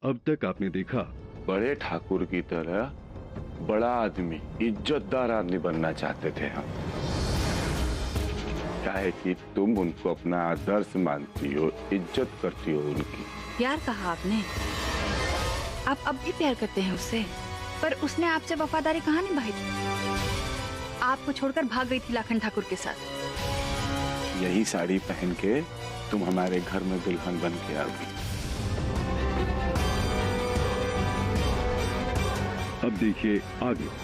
अब तक आपने देखा। बड़े ठाकुर की तरह बड़ा आदमी, इज्जतदार आदमी बनना चाहते थे हम। चाहे कि तुम उनको अपना आदर्श मानती हो, इज्जत करती हो उनकी। प्यार कहा आपने, आप अब भी प्यार करते हैं उससे, पर उसने आपसे वफादारी कहाँ निभाई थी? आपको छोड़कर भाग गई थी लाखन ठाकुर के साथ। यही साड़ी पहन के तुम हमारे घर में दुल्हन बन के आओगी। अब देखिए आगे।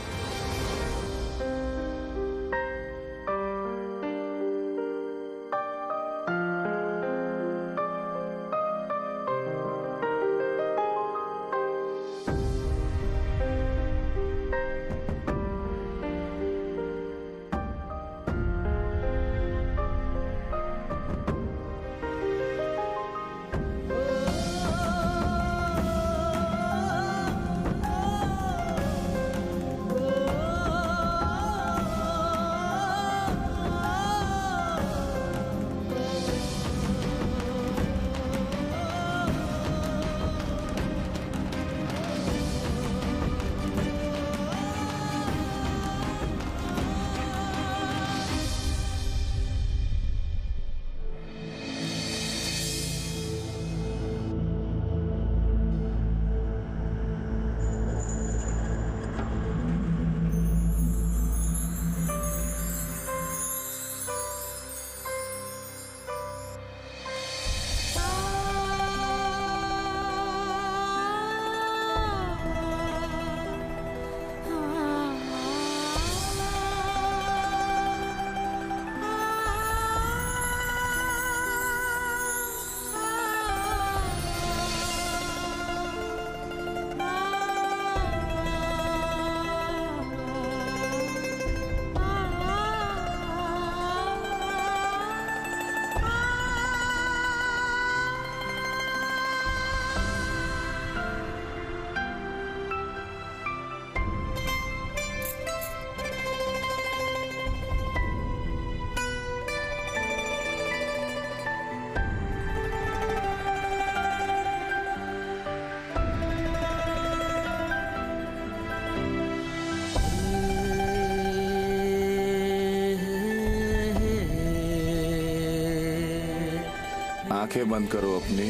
आंखें बंद करो अपनी।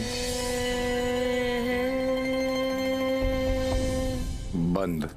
बंद।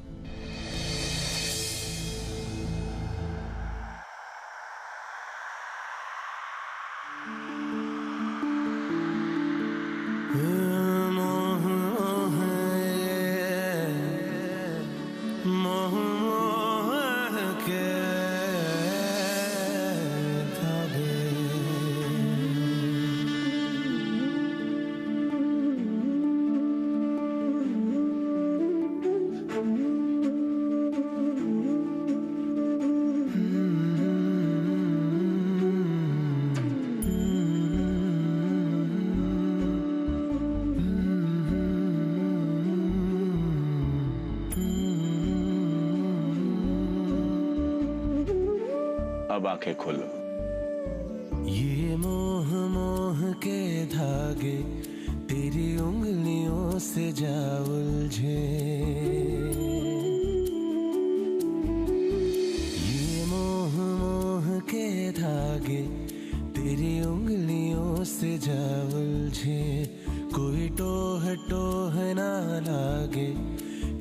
अब आंखें खोलो। ये मोह मोह के धागे तेरी उंगलियों से जा उलझे। ये मोह मोह के धागे तेरी उंगलियों से जा उलझे। कोई टोह टोह ना लागे,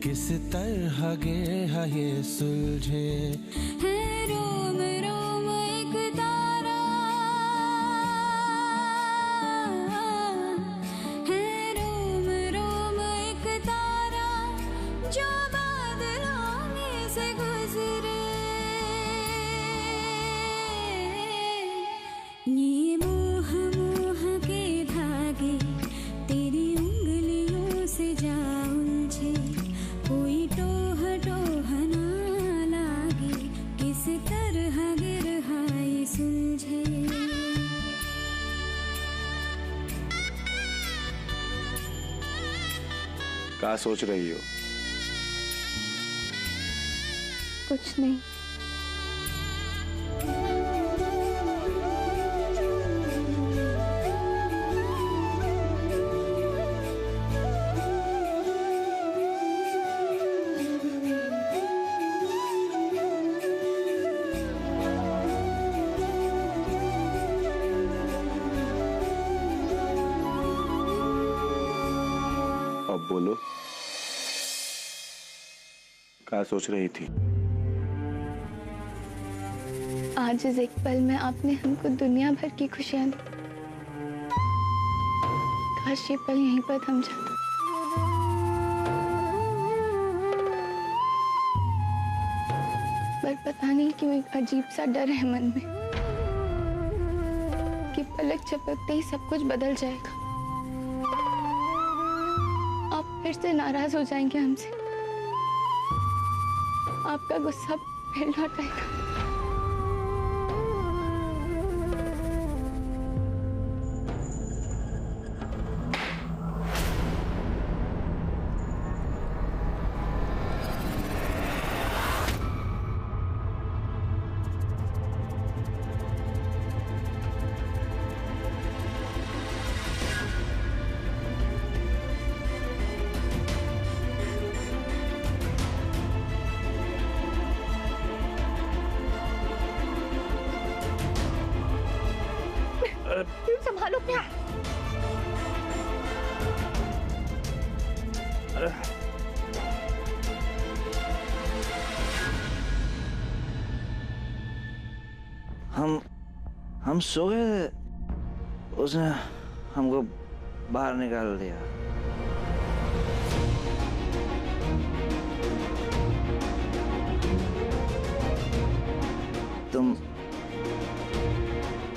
किस तरह गे ये सुलझे। क्या सोच रही हो? कुछ नहीं। अब बोलो, क्या सोच रही थी? आज इस एक पल में आपने हमको दुनिया भर की खुशियां दी। काश ये पल यहीं पर थम जाता। पर पता नहीं क्यों एक अजीब सा डर है मन में कि पलक झपकते ही सब कुछ बदल जाएगा। आप फिर से नाराज हो जाएंगे हमसे। आपका गुस्सा फिर लौट आएगा। संभालो अपने आप। हम सो गए, उसने हमको बाहर निकाल दिया।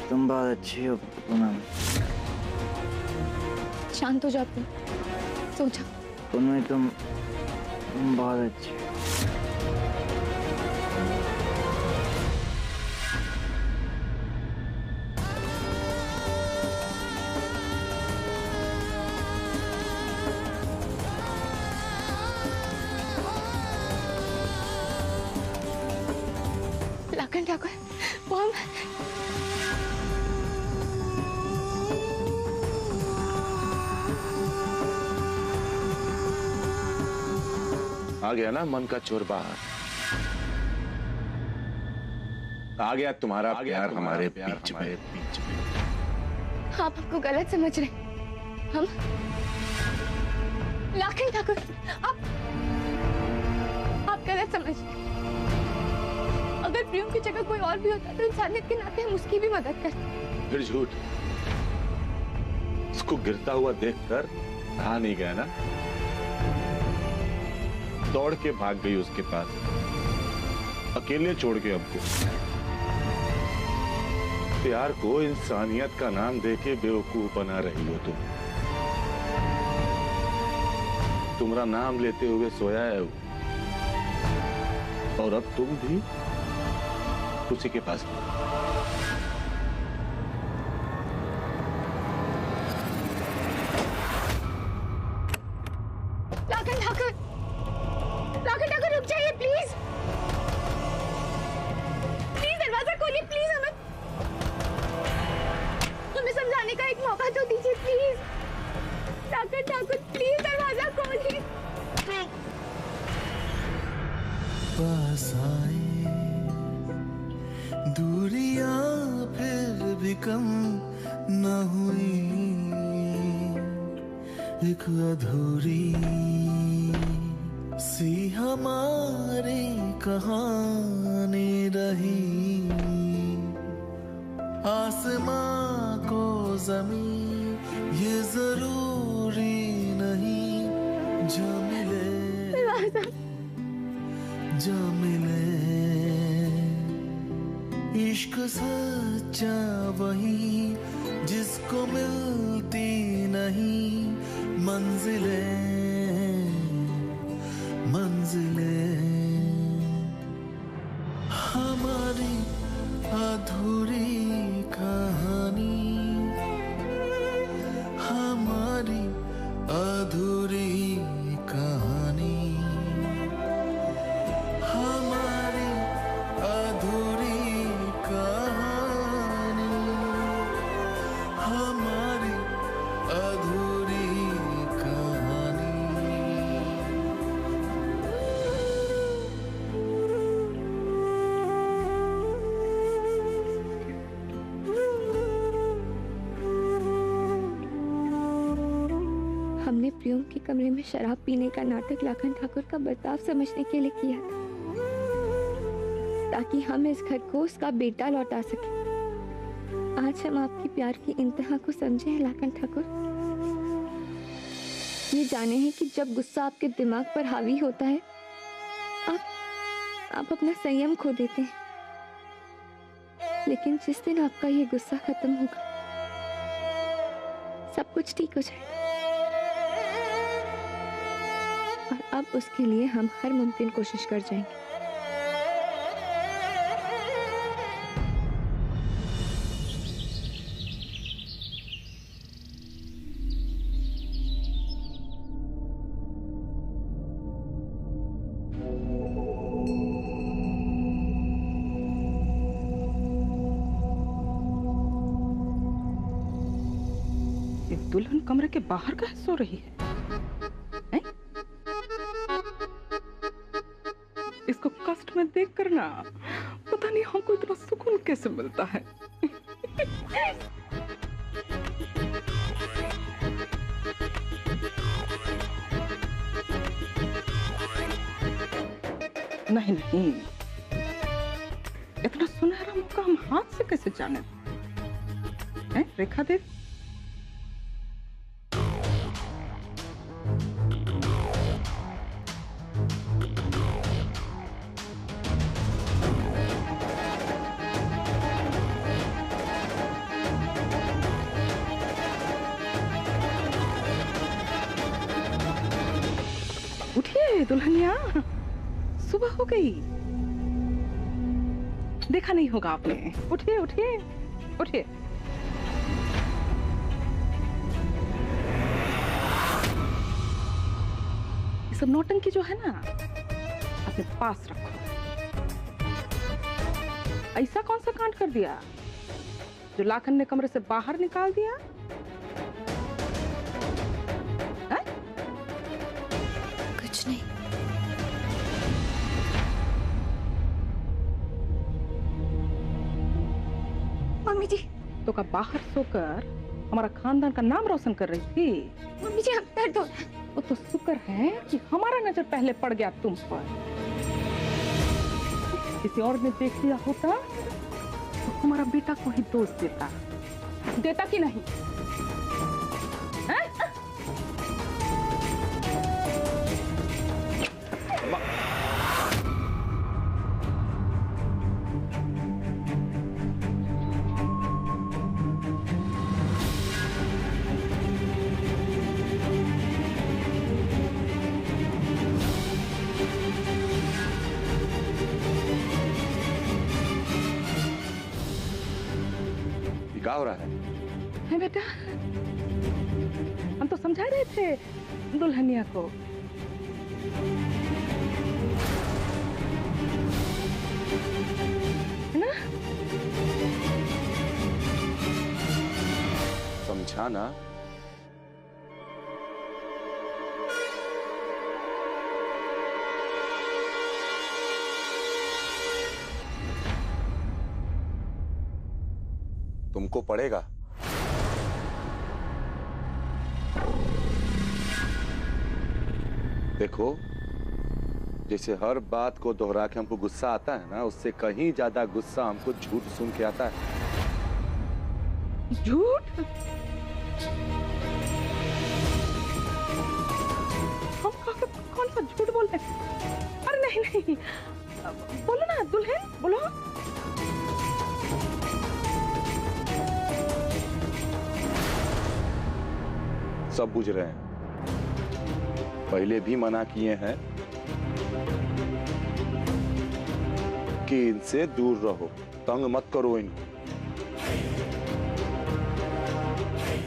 तुम बहुत अच्छी हो पूनम। शांत हो जाओ, सो जाओ। उनमें तुम बहुत अच्छी हो। लाखन ठाकुर, वो हम आ गया ना मन का चोर बाहर। आ गया तुम्हारा प्यार हमारे बीच में। आप हमको गलत समझ रहे हैं। हम लाखन ठाकुर, आप गलत समझ रहे हैं। अगर प्रियम की जगह कोई और भी होता तो इंसानियत के नाते हम उसकी भी मदद करते। फिर झूठ। उसको गिरता हुआ देखकर रहा नहीं गया ना, दौड़ के भाग गई उसके पास, अकेले छोड़ के हमको। प्यार को इंसानियत का नाम देके बेवकूफ बना रही हो तुम। तुम्हारा नाम लेते हुए सोया है वो, और अब तुम भी उसी के पास। लाखन ठाकुर, लाखन ठाकुर रुक जाइए प्लीज। प्लीज दरवाजा खोलिए प्लीज। हमें समझाने का एक मौका तो दीजिए प्लीज। लाखन ठाकुर प्लीज दरवाजा खोलिए। पास आए दूरियां फिर भी कम न हुई, एक अधूरी सी हमारी कहानी रही। आसमां को ज़मीं ये जरूरी नहीं, जो मिले जो मिले। इश्क सच्चा वही जिसको मिलती नहीं मंजिलें मंजिलें। हमारी अधूरी कहानी, हमारी अधूरी कहानी, हमारी अधूरी कहानी, हमारी अधूरी कहानी। हमने प्रियम के कमरे में शराब पीने का नाटक लाखन ठाकुर का बर्ताव समझने के लिए किया था, ताकि हम इस घर को उसका बेटा लौटा सके। आज हम आपके प्यार की इंतहा को समझे हैं लाखन ठाकुर। ये जाने हैं कि जब गुस्सा आपके दिमाग पर हावी होता है, आप अपना संयम खो देते हैं। लेकिन जिस दिन आपका ये गुस्सा खत्म होगा, सब कुछ ठीक हो जाएगा। और अब उसके लिए हम हर मुमकिन कोशिश कर जाएंगे। दुल्हन कमरे के बाहर का सो रही है, हैं? इसको कष्ट में देख कर ना पता नहीं हमको इतना सुकून कैसे मिलता है। नहीं नहीं, इतना सुनहरा मौका हम हाथ से कैसे जाने? हैं रेखा देव, उठिए दुल्हनिया, सुबह हो गई। देखा नहीं होगा आपने। उठिए उठिए उठिए। ये सब नौटंकी जो है ना, अपने पास रखो। ऐसा कौन सा कांड कर दिया जो लाखन ने कमरे से बाहर निकाल दिया? कुछ नहीं। मम्मी जी, तो का बाहर सोकर हमारा खानदान का नाम रोशन कर रही थी। मम्मी जी, अब दर्द हो रहा है। वो तो शुक्र है कि हमारा नजर पहले पड़ गया तुम पर। किसी और ने देख लिया होता तो हमारा बेटा को ही दोष देता कि नहीं? क्या हो रहा है बेटा? हम तो समझा रहे थे दुल्हनिया को। है ना? समझाना? तुमको पड़ेगा। देखो, जैसे हर बात को दोहरा के हमको गुस्सा आता है ना, उससे कहीं ज्यादा गुस्सा हमको झूठ सुन के आता है। झूठ? हम कौन सा झूठ बोलते हैं? अरे नहीं नहीं, बोलो ना दुल्हन, बोलो। सब बुझ रहे हैं, पहले भी मना किए हैं कि इनसे दूर रहो, तंग मत करो इनको।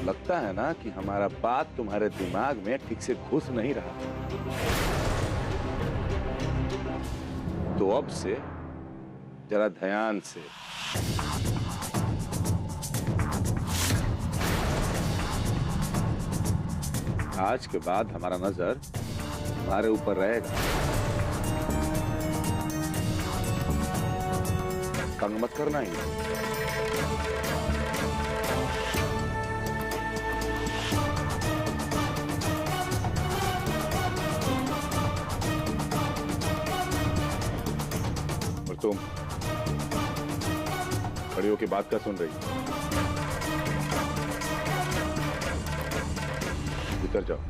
लगता है ना कि हमारा बात तुम्हारे दिमाग में ठीक से घुस नहीं रहा। तो अब से जरा ध्यान से। आज के बाद हमारा नजर तुम्हारे ऊपर रहेगा। तंग मत करना ही। तुम खड़ी होके बात क्या सुन रही? भीतर जाओ।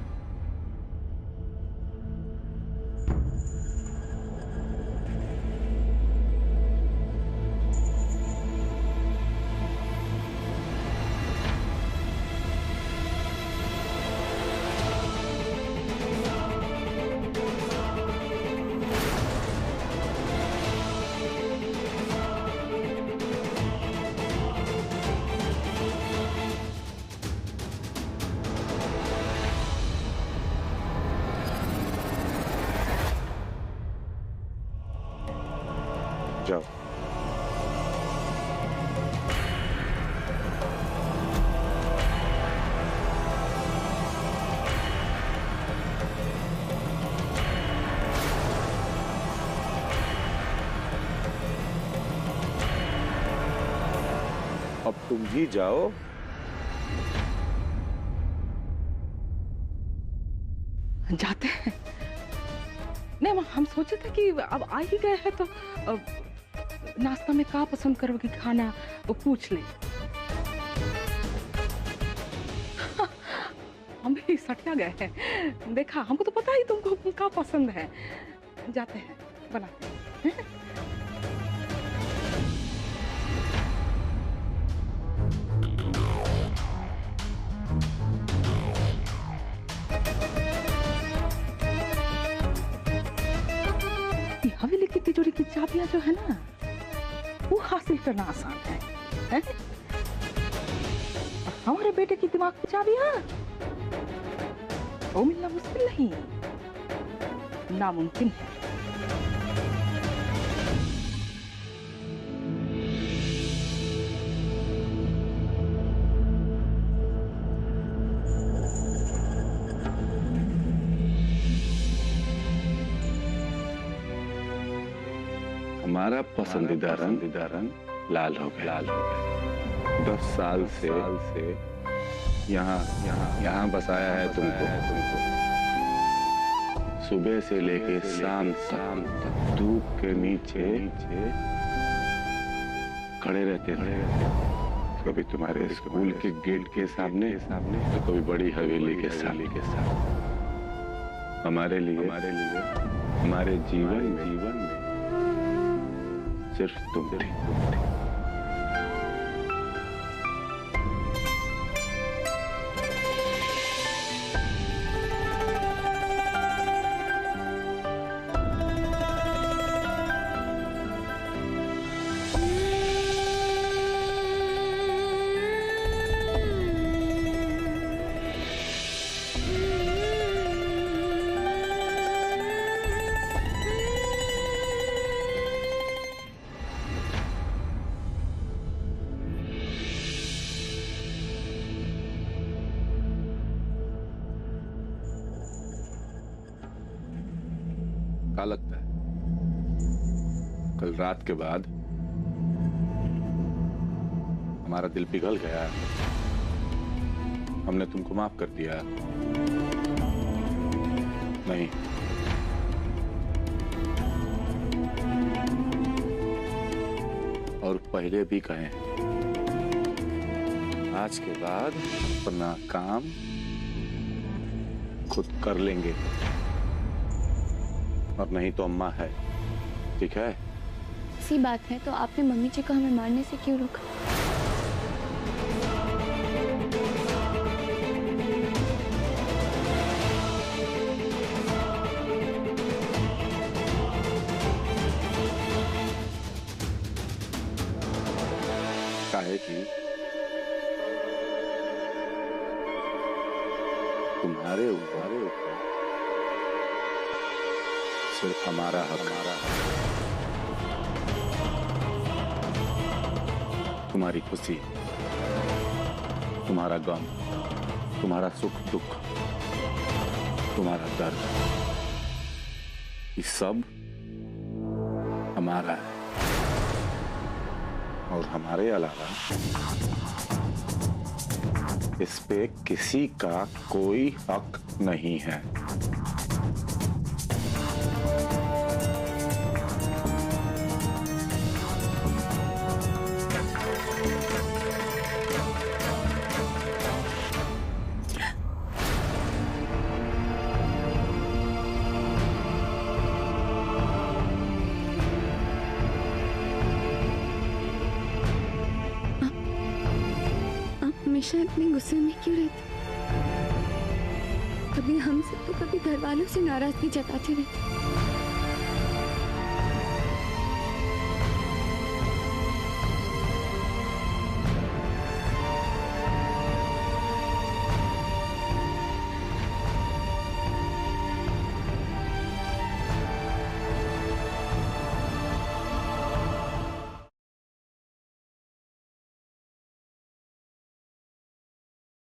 जाओ। अब तुम भी जाओ। जाते हैं। नहीं, हम सोचे थे कि अब आ ही गए हैं तो नाश्ता में क्या पसंद करोगे खाना वो पूछ ले। हम भी सटिया गए हैं। देखा, हमको तो पता ही तुमको क्या पसंद है। जाते हैं, बनाते हैं। हवेली की तिजोरी की चाबियां जो है ना, वो हासिल करना आसान है? और हमारे बेटे की दिमाग की चाबियां वो मिलना मुश्किल नहीं, नामुमकिन है। हमारा पसंदीदा रंग लाल हो गया। 10 साल से यहाँ बसाया है तुमको। सुबह से लेके शाम तक धूप के नीचे खड़े रहते थे। कभी तुम्हारे स्कूल के गेट के सामने तो कभी बड़ी हवेली के सामने। हमारे लिए हमारे जीवन में सिर्फ तुम थी। क्या लगता है कल रात के बाद हमारा दिल पिघल गया? हमने तुमको माफ कर दिया? नहीं, और पहले भी कहें, आज के बाद अपना काम खुद कर लेंगे, और नहीं तो अम्मा है, ठीक है? ऐसी बात है तो आपने मम्मी जी को हमें मारने से क्यों रोका? काहे कि तुम्हारे ऊपर सिर्फ हमारा हक, तुम्हारी खुशी, तुम्हारा गम, तुम्हारा सुख दुख, तुम्हारा दर्द, ये सब हमारा है। और हमारे अलावा इस पे किसी का कोई हक नहीं है। हमेशा इतने गुस्से में क्यों रहते? कभी हमसे तो कभी घर वालों से नाराजगी जताते रहते।